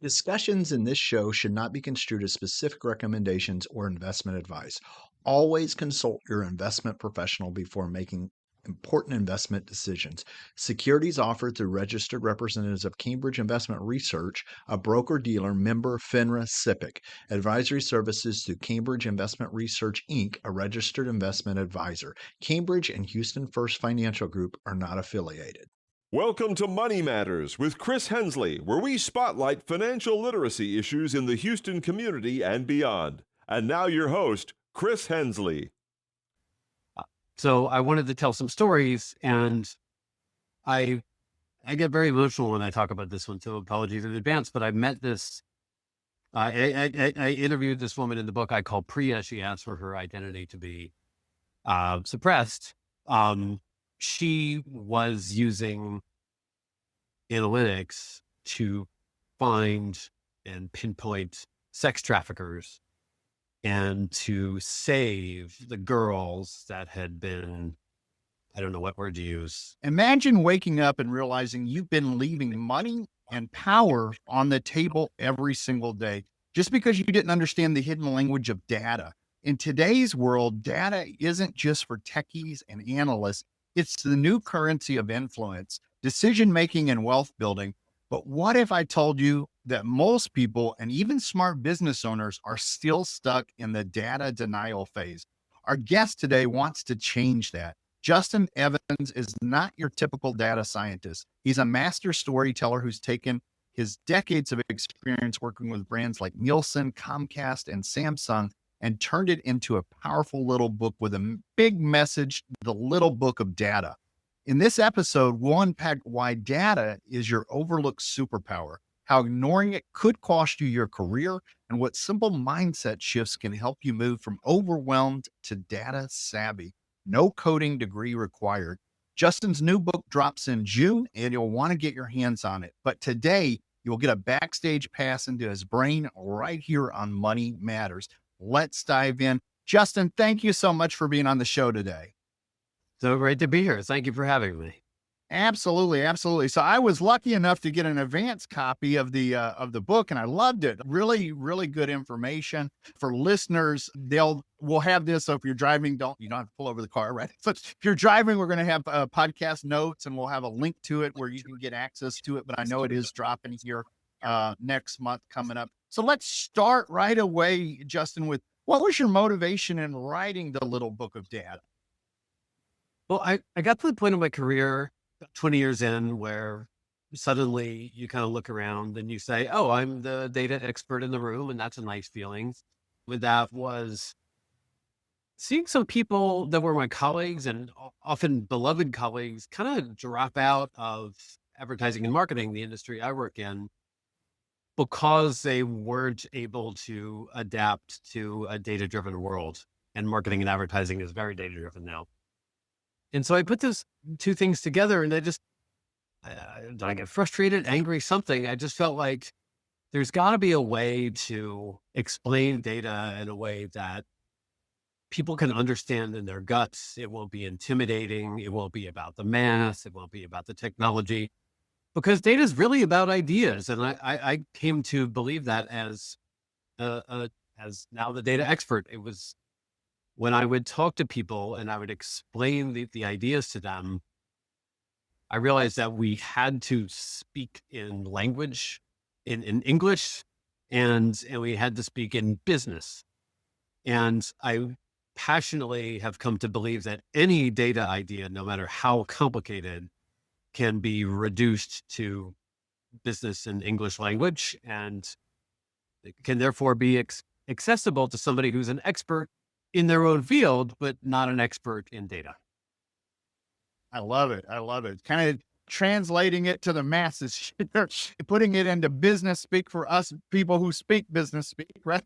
Discussions in this show should not be construed as specific recommendations or investment advice. Always consult your investment professional before making important investment decisions. Securities offered through registered representatives of Cambridge Investment Research, a broker-dealer member FINRA SIPC. Advisory services through Cambridge Investment Research, Inc., a registered investment advisor. Cambridge and Houston First Financial Group are not affiliated. Welcome to Money Matters with Chris Hensley, where we spotlight financial literacy issues in the Houston community and beyond. And now your host, Chris Hensley. So I wanted to tell some stories, and I get very emotional when I talk about this one, so apologies in advance, but I met this, I interviewed this woman in the book I call Priya. She asked for her identity to be suppressed. She was using analytics to find and pinpoint sex traffickers and to save the girls that had been, I don't know what word to use. Imagine waking up and realizing you've been leaving money and power on the table every single day just because you didn't understand the hidden language of data. In today's world, data isn't just for techies and analysts. It's the new currency of influence, decision-making, and wealth building. But what if I told you that most people and even smart business owners are still stuck in the data denial phase? Our guest today wants to change that. Justin Evans is not your typical data scientist. He's a master storyteller who's taken his decades of experience working with brands like Nielsen, Comcast, and Samsung and turned it into a powerful little book with a big message, The Little Book of Data. In this episode, we'll unpack why data is your overlooked superpower, how ignoring it could cost you your career, and what simple mindset shifts can help you move from overwhelmed to data savvy. No coding degree required. Justin's new book drops in June, and you'll want to get your hands on it. But today, you'll get a backstage pass into his brain right here on Money Matters. Let's dive in. Justin, thank you so much for being on the show today. So great to be here. Thank you for having me. Absolutely, absolutely. So I was lucky enough to get an advance copy of the book, and I loved it. Really, really good information for listeners. We'll have this. So if you're driving, you don't have to pull over the car, right? So if you're driving, we're going to have podcast notes, and we'll have a link to it where you can get access to it. But I know it is dropping here next month coming up. So let's start right away, Justin, with what was your motivation in writing the Little Book of Data? Well, I got to the point of my career, about 20 years in, where suddenly you kind of look around and you say, oh, I'm the data expert in the room. And that's a nice feeling. With that was seeing some people that were my colleagues and often beloved colleagues kind of drop out of advertising and marketing, the industry I work in, because they weren't able to adapt to a data-driven world. And marketing and advertising is very data-driven now. And so I put those two things together, and did I get frustrated, angry, something? I just felt like there's got to be a way to explain data in a way that people can understand in their guts. It won't be intimidating. It won't be about the math. It won't be about the technology. Because data is really about ideas. And I came to believe that as now the data expert. It was when I would talk to people and I would explain the ideas to them, I realized that we had to speak in language, in English, and we had to speak in business. And I passionately have come to believe that any data idea, no matter how complicated, can be reduced to business and English language, and it can therefore be accessible to somebody who's an expert in their own field, but not an expert in data. I love it. I love it. Kind of translating it to the masses, putting it into business speak for us people who speak business speak, right?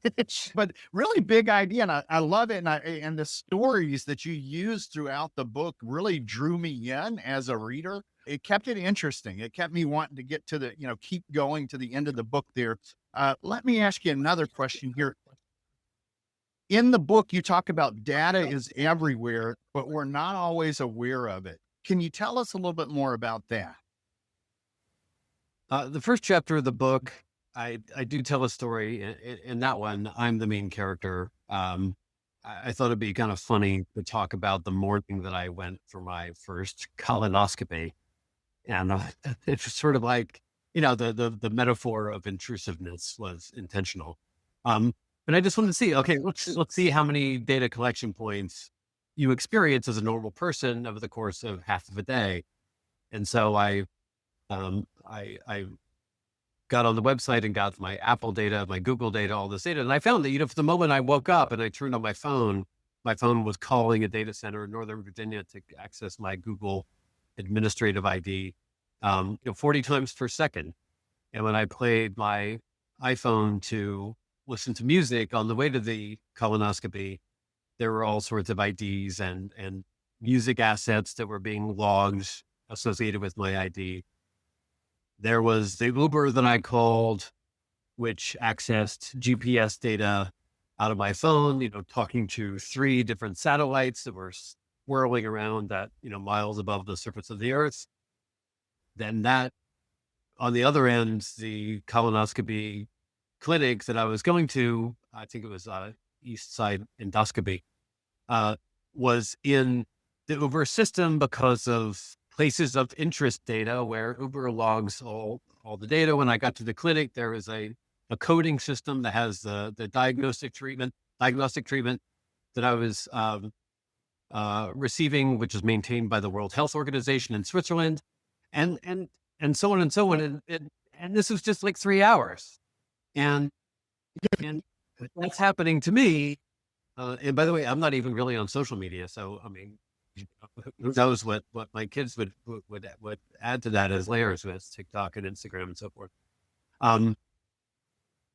But really big idea. And I love it. And the stories that you use throughout the book really drew me in as a reader. It kept it interesting. It kept me wanting to get to keep going to the end of the book there. Let me ask you another question here. In the book, you talk about data is everywhere, but we're not always aware of it. Can you tell us a little bit more about that? The first chapter of the book I do tell a story in that one. I'm the main character. I thought it'd be kind of funny to talk about the morning that I went for my first colonoscopy. And it's just sort of like, the metaphor of intrusiveness was intentional. But I just wanted to see, okay, let's see how many data collection points you experience as a normal person over the course of half of a day. And so I got on the website and got my Apple data, my Google data, all this data. And I found that, from the moment I woke up and I turned on my phone was calling a data center in Northern Virginia to access my Google administrative ID, 40 times per second. And when I played my iPhone to listen to music on the way to the colonoscopy, there were all sorts of IDs and music assets that were being logged associated with my ID. There was the Uber that I called, which accessed GPS data out of my phone, talking to 3 different satellites that were whirling around at, miles above the surface of the earth. Then that, on the other end, the colonoscopy clinic that I was going to, I think it was East Side Endoscopy, was in the Uber system because of places of interest data where Uber logs all the data. When I got to the clinic, there is a coding system that has the diagnostic treatment that I was receiving, which is maintained by the World Health Organization in Switzerland, and so on and so on. And this was just like 3 hours. And that's happening to me. And by the way, I'm not even really on social media. So, I mean, who knows what my kids would add to that as layers with TikTok and Instagram and so forth.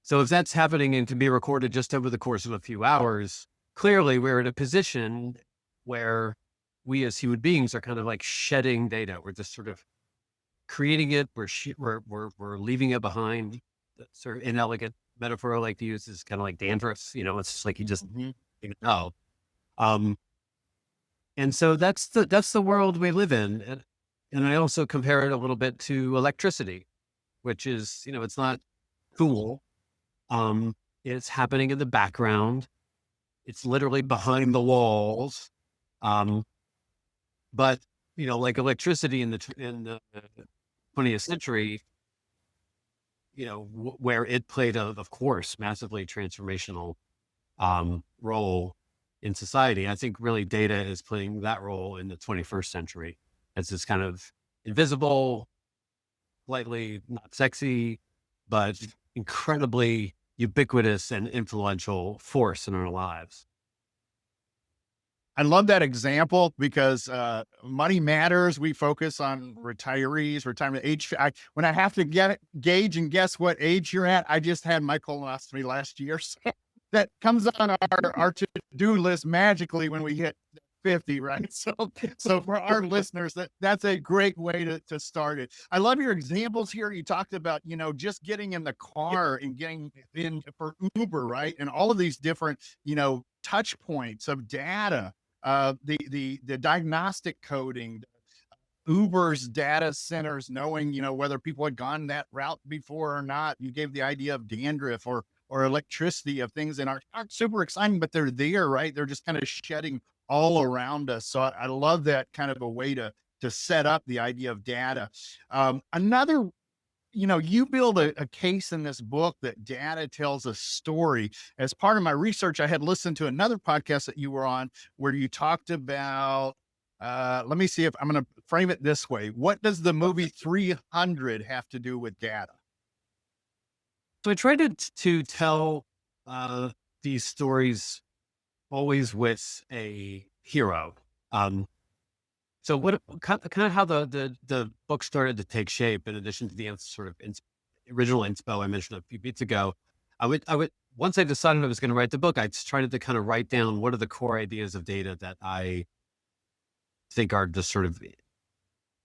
So if that's happening and can be recorded just over the course of a few hours, clearly we're in a position where we as human beings are kind of like shedding data. We're just sort of creating it. We're leaving it behind. That sort of inelegant metaphor I like to use is kind of like dandruff. It's just like you just know. And so that's the world we live in. And I also compare it a little bit to electricity, which is, it's not cool. It's happening in the background. It's literally behind the walls. But, like electricity in the 20th century, where it played of course, massively transformational role in society. I think really data is playing that role in the 21st century as this kind of invisible, slightly not sexy, but incredibly ubiquitous and influential force in our lives. I love that example because money matters. We focus on retirees, retirement age. When I have to gauge and guess what age you're at, I just had my colonoscopy last year. So that comes on our to-do list magically when we hit 50, right? So for our listeners, that's a great way to start it. I love your examples here. You talked about, just getting in the car and getting in for Uber, right? And all of these different, touch points of data, the diagnostic coding, Uber's data centers, knowing, whether people had gone that route before or not. You gave the idea of dandruff or electricity, of things that aren't super exciting, but they're there, right? They're just kind of shedding all around us. So I love that kind of a way to set up the idea of data. Another, you build a case in this book that data tells a story. As part of my research, I had listened to another podcast that you were on where you talked about, let me see if I'm going to frame it this way. What does the movie 300 have to do with data? So I tried to tell these stories always with a hero. So what kind of how the book started to take shape, in addition to the sort of original inspo I mentioned a few beats ago, I would once I decided I was going to write the book, I tried to kind of write down what are the core ideas of data that I think are just sort of,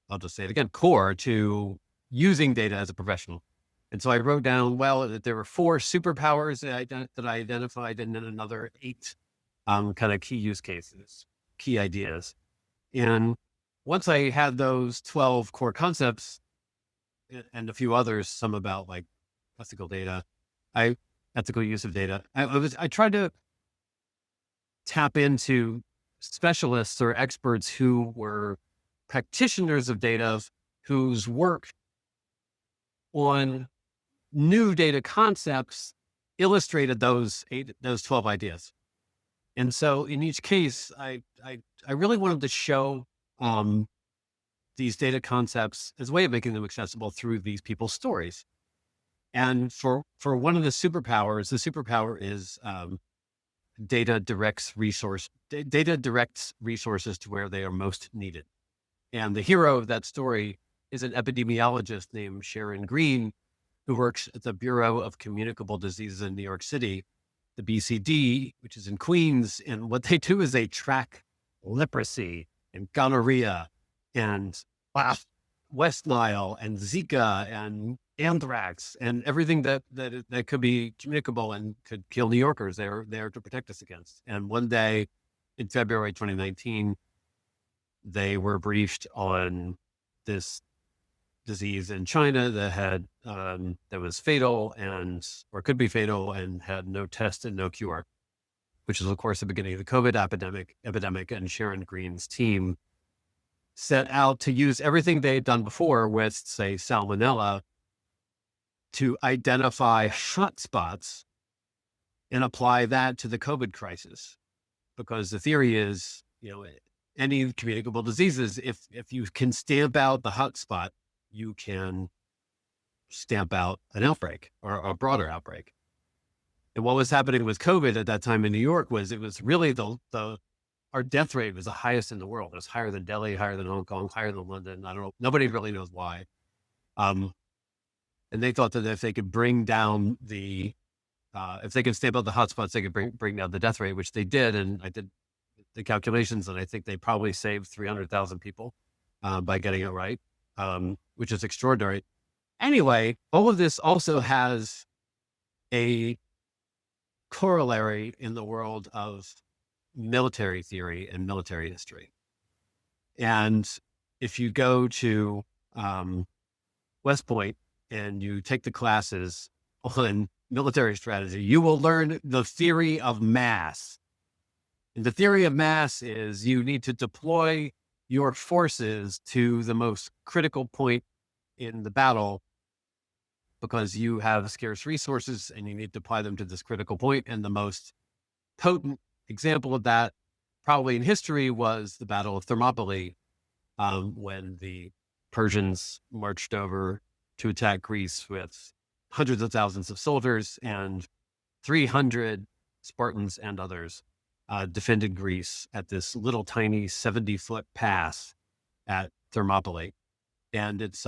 I'll just say it again, core to using data as a professional. And so I wrote down, that there were 4 superpowers that I identified, and then another 8 kind of key use cases, key ideas. And once I had those 12 core concepts and a few others, some about like ethical data. Ethical use of data. I tried to tap into specialists or experts who were practitioners of data, whose work on new data concepts illustrated those 12 ideas. And so in each case, I really wanted to show these data concepts as a way of making them accessible through these people's stories. And for one of the superpower is data directs resources to where they are most needed. And the hero of that story is an epidemiologist named Sharon Green, who works at the Bureau of Communicable Diseases in New York City, the BCD, which is in Queens. And what they do is they track leprosy and gonorrhea and West Nile and Zika and anthrax and everything that could be communicable and could kill New Yorkers. They're there to protect us against. And one day in February 2019, they were briefed on this disease in China that had that was fatal or could be fatal and had no test and no cure, which is of course the beginning of the COVID epidemic. And Sharon Green's team set out to use everything they had done before with, say, salmonella, to identify hotspots and apply that to the COVID crisis. Because the theory is, any communicable diseases, if you can stamp out the hotspot, you can stamp out an outbreak or a broader outbreak. And what was happening with COVID at that time in New York was it was really our death rate was the highest in the world. It was higher than Delhi, higher than Hong Kong, higher than London. I don't know. Nobody really knows why. And they thought that if they could bring down if they could stamp out the hotspots, they could bring down the death rate, which they did. And I did the calculations, and I think they probably saved 300,000 people by getting it right, which is extraordinary. Anyway, all of this also has a corollary in the world of military theory and military history. And if you go to West Point and you take the classes on military strategy, you will learn the theory of mass. And the theory of mass is you need to deploy your forces to the most critical point in the battle because you have scarce resources and you need to apply them to this critical point. And the most potent example of that, probably in history, was the Battle of Thermopylae, when the Persians marched over to attack Greece with hundreds of thousands of soldiers, and 300 Spartans and others defended Greece at this little tiny 70-foot pass at Thermopylae. And it's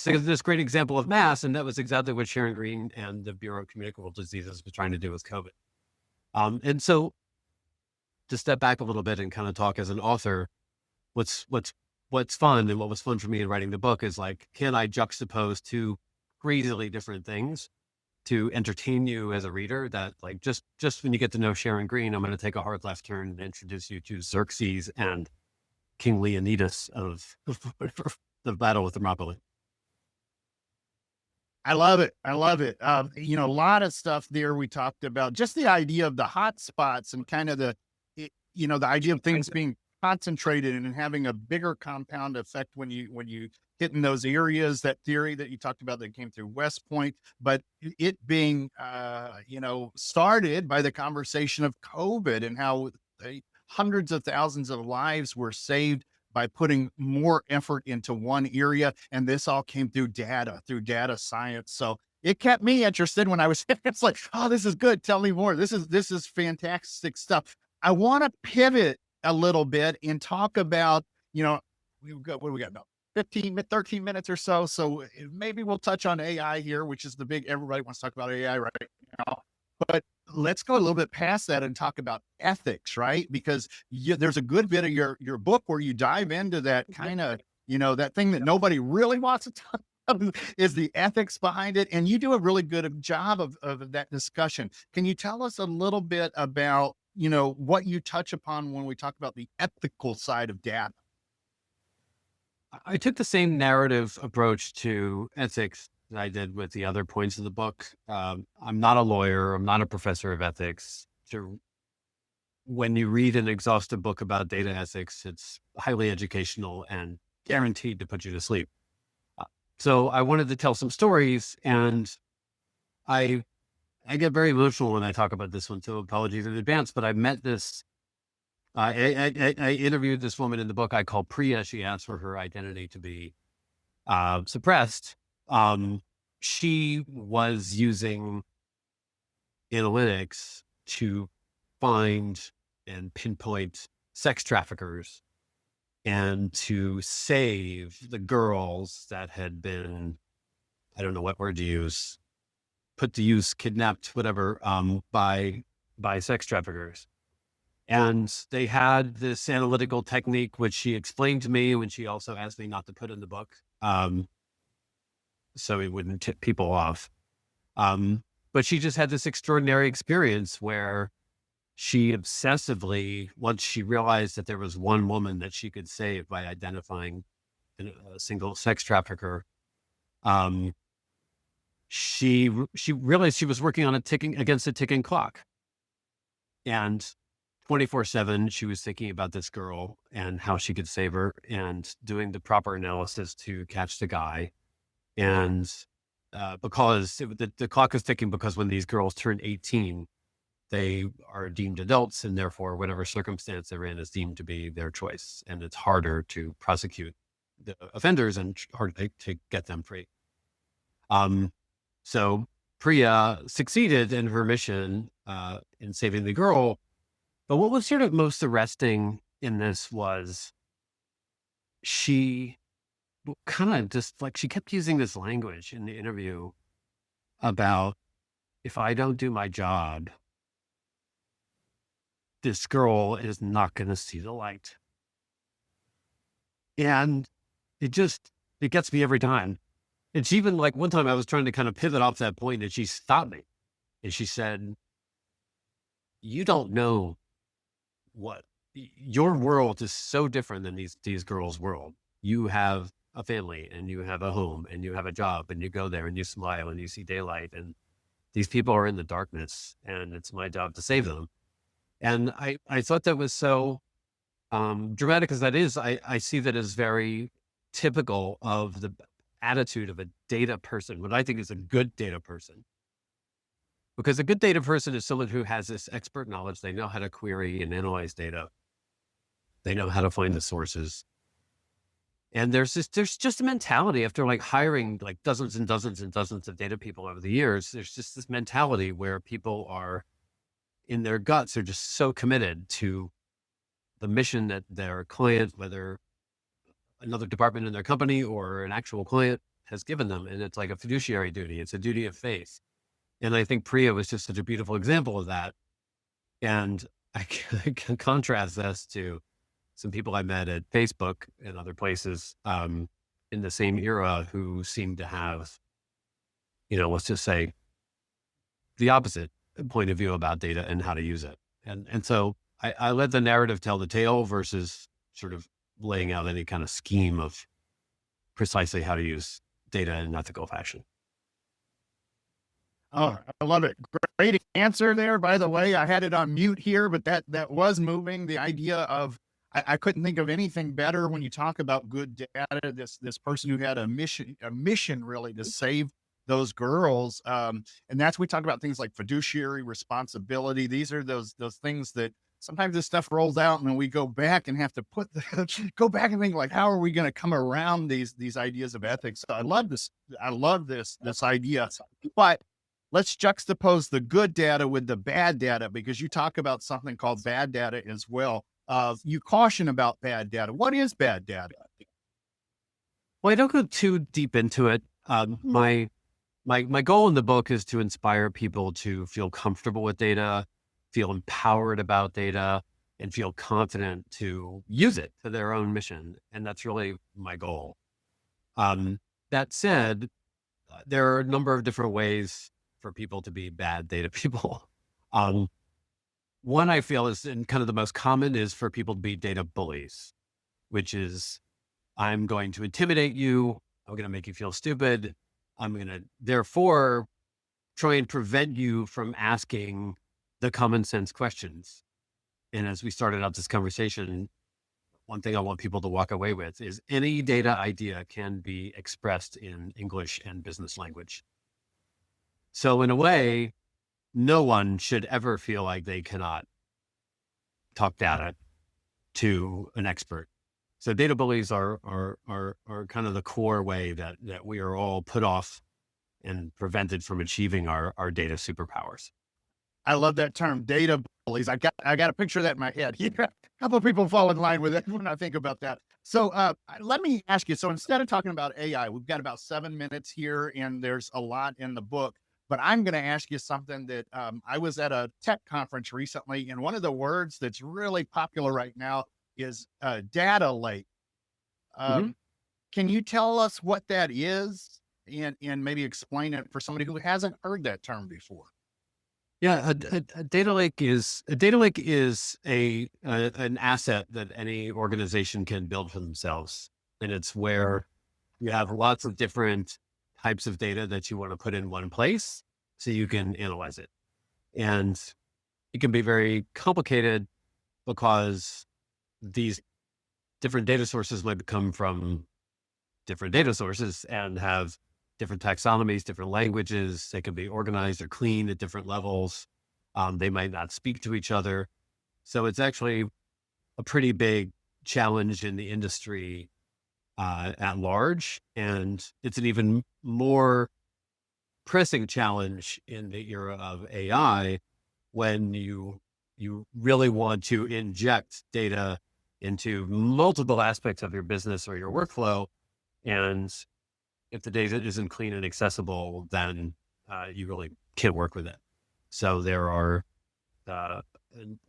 this great example of mass, and that was exactly what Sharon Green and the Bureau of Communicable Diseases was trying to do with COVID. And so, to step back a little bit and kind of talk as an author, what's fun, and what was fun for me in writing the book is like, can I juxtapose two crazily different things to entertain you as a reader? That like just when you get to know Sharon Green, I'm going to take a hard left turn and introduce you to Xerxes and King Leonidas of the Battle of Thermopylae. I love it. I love it. A lot of stuff there we talked about, just the idea of the hot spots and kind of the idea of things being concentrated and having a bigger compound effect when you hit in those areas. That theory that you talked about that came through West Point, but it being, started by the conversation of COVID and how hundreds of thousands of lives were saved by putting more effort into one area. And this all came through data science. So it kept me interested when I was, it's like, oh, this is good. Tell me more. This is fantastic stuff. I want to pivot a little bit and talk about, we've got, what do we got now? 13 minutes or so. So maybe we'll touch on AI here, which is everybody wants to talk about AI right now, but let's go a little bit past that and talk about ethics, right? Because there's a good bit of your book where you dive into that kind of, that thing that nobody really wants to talk about is the ethics behind it. And you do a really good job of that discussion. Can you tell us a little bit about, what you touch upon when we talk about the ethical side of data? I took the same narrative approach to ethics that I did with the other points of the book. I'm not a lawyer. I'm not a professor of ethics. When you read an exhaustive book about data ethics, it's highly educational and guaranteed to put you to sleep. So I wanted to tell some stories, and I get very emotional when I talk about this one, so apologies in advance, but I met this, I interviewed this woman in the book I call Priya. She asked for her identity to be suppressed. She was using analytics to find and pinpoint sex traffickers and to save the girls that had been, I don't know what word to use, put to use, kidnapped, whatever, by sex traffickers. And they had this analytical technique, which she explained to me when she also asked me not to put in the book, so it wouldn't tip people off. But she just had this extraordinary experience where she obsessively, once she realized that there was one woman that she could save by identifying a single sex trafficker, she realized she was working on against a ticking clock. And 24/7, she was thinking about this girl and how she could save her and doing the proper analysis to catch the guy. And because the clock is ticking, because when these girls turn 18, they are deemed adults, and therefore whatever circumstance they're in is deemed to be their choice. And it's harder to prosecute the offenders and harder to get them free. So Priya succeeded in her mission in saving the girl. But what was sort of most arresting in this was she kind of just like, she kept using this language in the interview about, if I don't do my job, this girl is not going to see the light. And it gets me every time. And she even, like, one time I was trying to kind of pivot off that point, and she stopped me and she said, you don't know what your world is so different than these girls' world. You have a family and you have a home and you have a job and you go there and you smile and you see daylight, and these people are in the darkness, and it's my job to save them. And I thought that was so dramatic as that is. I see that as very typical of the attitude of a data person, what I think is a good data person. Because a good data person is someone who has this expert knowledge. They know how to query and analyze data. They know how to find the sources. And there's just a mentality after like hiring like dozens and dozens and dozens of data people over the years. There's just this mentality where people are, in their guts, are just so committed to the mission that their client, whether another department in their company or an actual client, has given them. And it's like a fiduciary duty. It's a duty of faith. And I think Priya was just such a beautiful example of that. And I can contrast this to some people I met at Facebook and other places in the same era who seemed to have, let's just say, the opposite point of view about data and how to use it. And so I let the narrative tell the tale versus sort of laying out any kind of scheme of precisely how to use data in an ethical fashion. Oh, I love it. Great answer there. By the way, I had it on mute here, but that was moving. The idea of, I couldn't think of anything better when you talk about good data. This person who had a mission really to save those girls. And that's, we talk about things like fiduciary responsibility. These are those things that sometimes this stuff rolls out and then we go back and have to go back and think like, how are we going to come around these ideas of ethics? So I love this. I love this idea, but let's juxtapose the good data with the bad data, because you talk about something called bad data as well. You caution about bad data. What is bad data? Well, I don't go too deep into it. My goal in the book is to inspire people to feel comfortable with data, feel empowered about data, and feel confident to use it to their own mission. And that's really my goal. That said, there are a number of different ways for people to be bad data people. One I feel is, and kind of the most common, is for people to be data bullies, which is, I'm going to intimidate you. I'm going to make you feel stupid. I'm going to therefore try and prevent you from asking the common sense questions. And as we started out this conversation, one thing I want people to walk away with is any data idea can be expressed in English and business language. So in a way, no one should ever feel like they cannot talk data to an expert. So data bullies are kind of the core way that we are all put off and prevented from achieving our data superpowers. I love that term, data bullies. I got a picture of that in my head. Yeah, a couple of people fall in line with it when I think about that. So let me ask you. So instead of talking about AI, we've got about 7 minutes here, and there's a lot in the book. But I'm going to ask you something that I was at a tech conference recently, and one of the words that's really popular right now is data lake. Can you tell us what that is, and maybe explain it for somebody who hasn't heard that term before? Yeah, a data lake is an asset that any organization can build for themselves, and it's where you have lots of different types of data that you want to put in one place so you can analyze it. And it can be very complicated because these different data sources might come from different data sources and have different taxonomies, different languages. They can be organized or cleaned at different levels. They might not speak to each other. So it's actually a pretty big challenge in the industry at large. And it's an even more pressing challenge in the era of AI when you really want to inject data into multiple aspects of your business or your workflow. And if the data isn't clean and accessible, then you really can't work with it. So there are a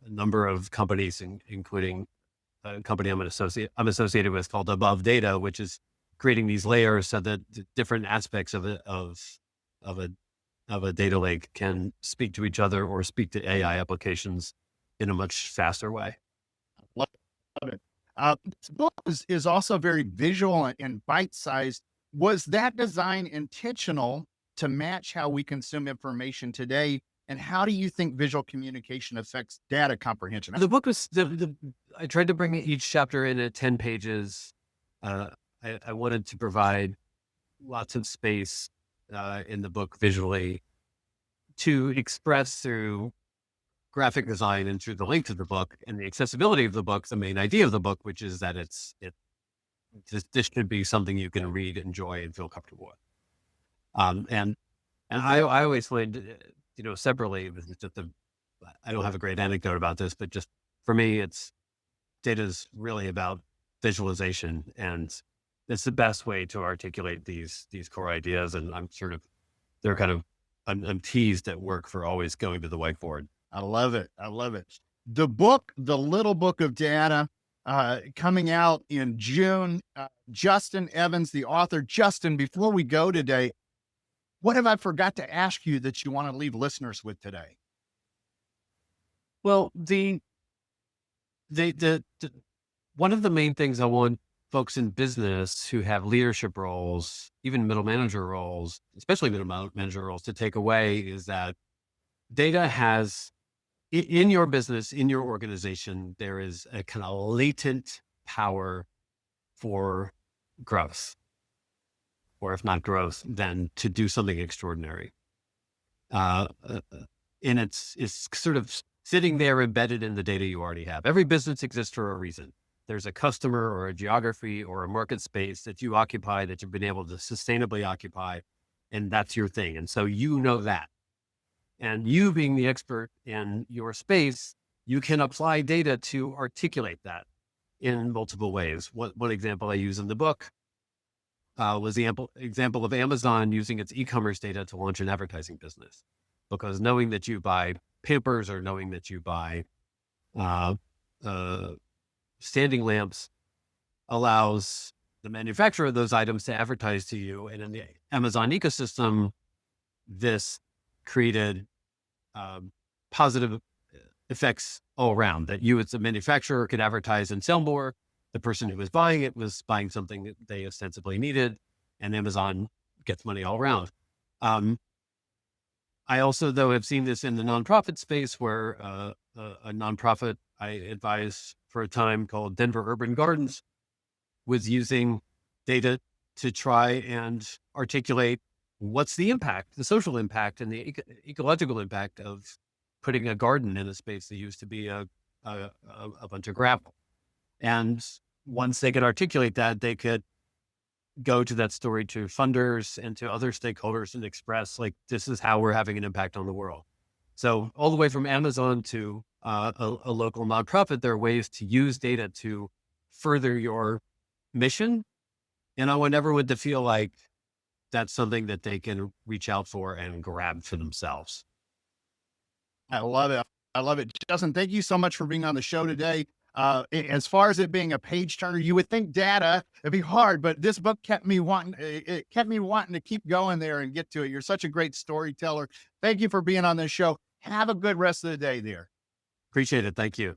number of companies, including a company I'm associated with called Above Data, which is creating these layers so that the different aspects of a data lake can speak to each other or speak to AI applications in a much faster way. Love it. This book is also very visual and bite-sized. Was that design intentional to match how we consume information today? And how do you think visual communication affects data comprehension? The book was, I tried to bring each chapter in at 10 pages. I wanted to provide lots of space in the book visually to express through graphic design and through the length of the book and the accessibility of the book, the main idea of the book, which is that this should be something you can read, enjoy, and feel comfortable with. And I always find, separately, this is just I don't have a great anecdote about this, but just for me, data is really about visualization, and it's the best way to articulate these core ideas. And I'm teased at work for always going to the whiteboard. I love it. The book, The Little Book of Data, coming out in June. Justin Evans, the author. Justin, before we go today, what have I forgot to ask you that you want to leave listeners with today? Well, one of the main things I want folks in business who have leadership roles, even middle manager roles, especially middle manager roles, to take away is that data has, in your business, in your organization, there is a kind of latent power for growth, or if not growth, then to do something extraordinary. And it's sort of sitting there embedded in the data you already have. Every business exists for a reason. There's a customer or a geography or a market space that you occupy, that you've been able to sustainably occupy, and that's your thing. And so you know that. And you being the expert in your space, you can apply data to articulate that in multiple ways. One example I use in the book was the example of Amazon using its e-commerce data to launch an advertising business. Because knowing that you buy Pampers or knowing that you buy standing lamps allows the manufacturer of those items to advertise to you. And in the Amazon ecosystem, this created positive effects all around, that you as a manufacturer could advertise and sell more. The person who was buying it was buying something that they ostensibly needed, and Amazon gets money all around. I also, though, have seen this in the nonprofit space where a nonprofit I advised for a time called Denver Urban Gardens was using data to try and articulate what's the impact, the social impact and the ecological impact of putting a garden in a space that used to be a bunch of gravel. And once they could articulate that, they could go to that story to funders and to other stakeholders and express, like, this is how we're having an impact on the world. So all the way from Amazon to a local nonprofit, there are ways to use data to further your mission. And I want everyone to feel like that's something that they can reach out for and grab for themselves. I love it. I love it. Justin, thank you so much for being on the show today. As far as it being a page turner, you would think data, it'd be hard, but this book kept me wanting to keep going there and get to it. You're such a great storyteller. Thank you for being on this show. Have a good rest of the day there. Appreciate it. Thank you.